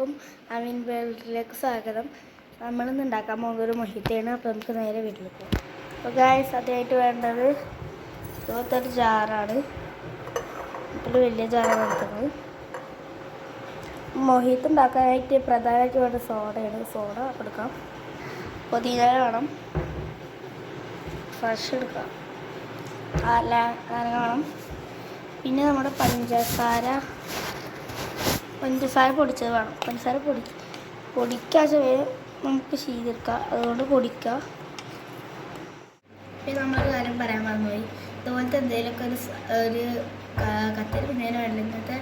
എല്ലാവർക്കും അമീൻ വേൾഡിലേക്ക് സ്വാഗതം. നമ്മളിന്ന് ഉണ്ടാക്കാൻ പോകുന്ന ഒരു മൊഹിത്തയാണ്. അപ്പോൾ നമുക്ക് നേരെ വീട്ടിൽ പോകാം. അപ്പോൾ ഗായ്സ്, അതിനായിട്ട് വേണ്ടത് ഇതുപോലത്തെ ജാറാണ്. ഇപ്പോൾ വലിയ ജാറാണ് എടുക്കുന്നത്. മൊഹിത്ത് ഉണ്ടാക്കാനായിട്ട് പ്രധാനമായിട്ട് വേണ്ട സോഡയാണ്. സോഡ എടുക്കാം. പുതിന വേണം, ഫ്രഷ് എടുക്കാം, വേണം. പിന്നെ നമ്മുടെ പഞ്ചസാര പൊടിച്ചത് വേണം. പഞ്ചസാര പൊടിക്കാൻ നമുക്ക് ചെയ്തെടുക്കാം, അതുകൊണ്ട് പൊടിക്കുക. പിന്നെ നമ്മളൊരു കാര്യം പറയാൻ മറന്നുപോയി. ഇതുപോലത്തെ എന്തെങ്കിലുമൊക്കെ ഒരു കത്തിരി പിന്നേനെ വേണ്ട ഇങ്ങനത്തെ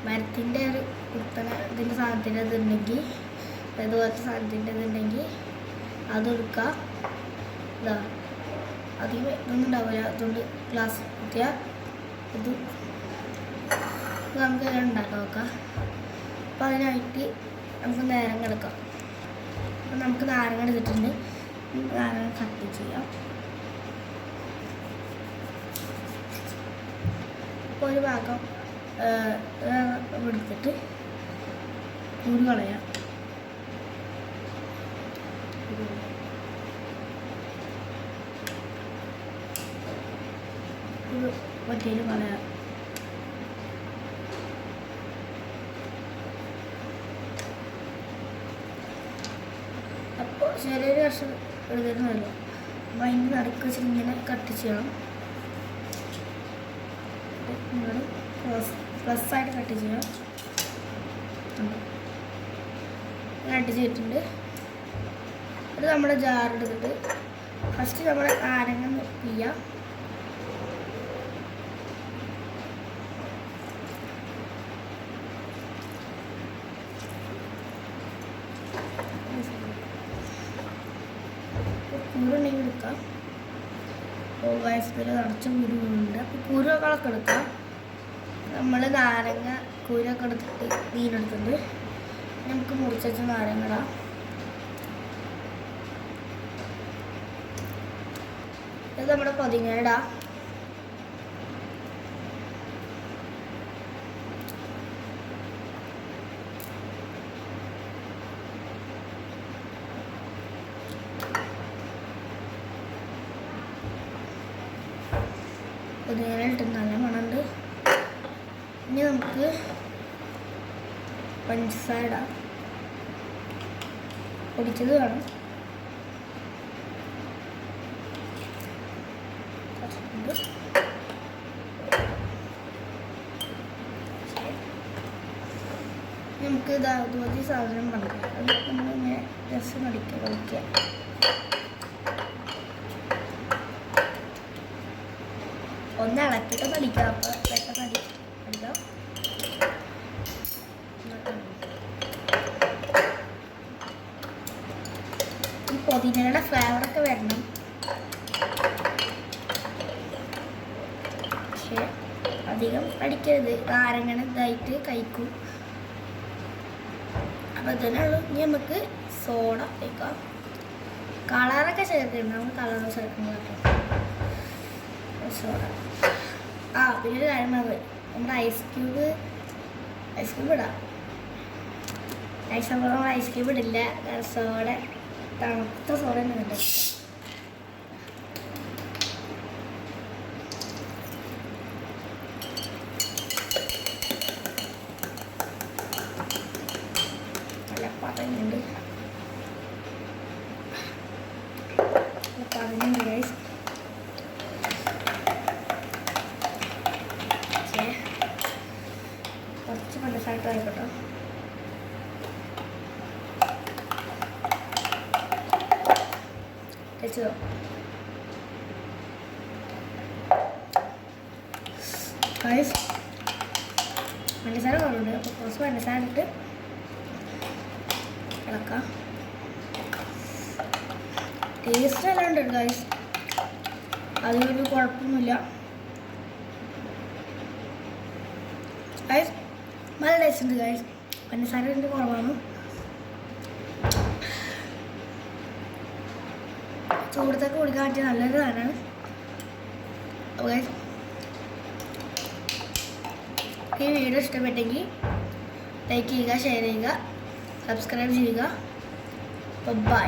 മരത്തിൻ്റെ ഒരു ഇതിൻ്റെ സാധനത്തിൻ്റെ ഇതുണ്ടെങ്കിൽ, ഇതുപോലത്തെ സാധനത്തിൻ്റെ ഇതുണ്ടെങ്കിൽ അതെടുക്കുക. ഇതാ അധികം ഇതൊന്നും ഉണ്ടാവില്ല, അതുകൊണ്ട് ഗ്ലാസ് കുത്തിയാൽ ഇത് നമുക്ക് എല്ലാം ഉണ്ടാക്കാൻ നോക്കാം. അപ്പോൾ അതിനായിട്ട് നമുക്ക് നാരങ്ങ എടുക്കാം. അപ്പോൾ നമുക്ക് നാരങ്ങ എടുത്തിട്ടുണ്ട്. നാരങ്ങ കട്ട് ചെയ്യാം. അപ്പോൾ ഒരു ഭാഗം എടുത്തിട്ട് കുരു കളയാം. ഒറ്റയിൽ കളയാം. അപ്പോൾ ചെറിയൊരു കഷ്ണം എടുത്തിരുന്നല്ലോ. അപ്പോൾ അതിൻ്റെ നടുക്ക് വെച്ചിട്ട് ഇങ്ങനെ കട്ട് ചെയ്യണം. നിങ്ങൾ പ്ലസ് ആയിട്ട് കട്ട് ചെയ്യണം. കട്ട് ചെയ്തിട്ടുണ്ട്. അത് നമ്മുടെ ജാറെടുത്തിട്ട് ഫസ്റ്റ് നമ്മുടെ നാരങ്ങ പിഴിയാം. കുരുണ്ടെങ്കിൽ എടുക്കാം. വയസ്സിൽ നിറച്ച കുരുണ്ട്. അപ്പോൾ കുരുകളൊക്കെ എടുക്കാം. നമ്മൾ നാരങ്ങ കുരൊക്കെ എടുത്തിട്ട് നീരെടുത്തിട്ടുണ്ട്. നമുക്ക് മുറിച്ച് വെച്ച നാരങ്ങ ഇടാം. ഇത് നമ്മുടെ പുതിന ഇടാം. പുതിനയിലിട്ട് നല്ല മണമുണ്ട്. ഇനി നമുക്ക് പഞ്ചസാര ഇടാം. പൊടിച്ചത് വേണം. നമുക്ക് ഇതുപോലത്തെ സാധനം മടിക്കാം. അത് നമ്മളിങ്ങനെ രസം കളിക്കുക. ഒന്ന് ഇളക്കിയിട്ട് പഠിക്കാം. അപ്പോൾ പെട്ടെന്ന് അടിക്കാം. ഈ പുതിനയുടെ ഫ്ലേവറൊക്കെ വരണം. പക്ഷേ അധികം അടിക്കരുത്, നാരങ്ങ ഇതായിട്ട് കഴിക്കും. അപ്പോൾ ഇതിനുള്ളൂ. ഇനി നമുക്ക് സോഡ വയ്ക്കാം. കളറൊക്കെ ചേർക്കുന്നുണ്ട്. നമുക്ക് കളർ ചേർക്കുന്നത് കേട്ടോ. സോഡ. പിന്നെ ഒരു കാര്യം മതി, നമ്മുടെ ഐസ് ക്യൂബ് ഇടാം. നമ്മൾ ഐസ് ക്യൂബ് ഇടില്ല. സോഡ തണുത്ത സോഡ തന്നെ ഉണ്ട്. നല്ല പതഞ്ഞുണ്ട്. ഗൈസ്. കുറച്ച് പഞ്ചസാര ആയിക്കോട്ടോ. വെച്ചോ. പഞ്ചസാര കുറവുണ്ട്. അപ്പോൾ കുറച്ച് പഞ്ചസാര ഇട്ട് ഇളക്കാം. ടേസ്റ്റ് എല്ലാം ഉണ്ട് ഗൈസ്, അതിനൊരു കുഴപ്പമൊന്നുമില്ല. ഗൈസ് നല്ല ടേസ്റ്റ് ഉണ്ട് ഗൈസ്. പഞ്ചസാര ഇതിൻ്റെ കുറവാണ്. ചൂടത്തൊക്കെ കുടിക്കാൻ പറ്റിയ നല്ലൊരു സാധനമാണ്. അപ്പോൾ ഗൈസ്, ഈ വീഡിയോ ഇഷ്ടപ്പെട്ടെങ്കിൽ ലൈക്ക് ചെയ്യുക, ഷെയർ ചെയ്യുക, സബ്സ്ക്രൈബ് ചെയ്യുക. ബൈ.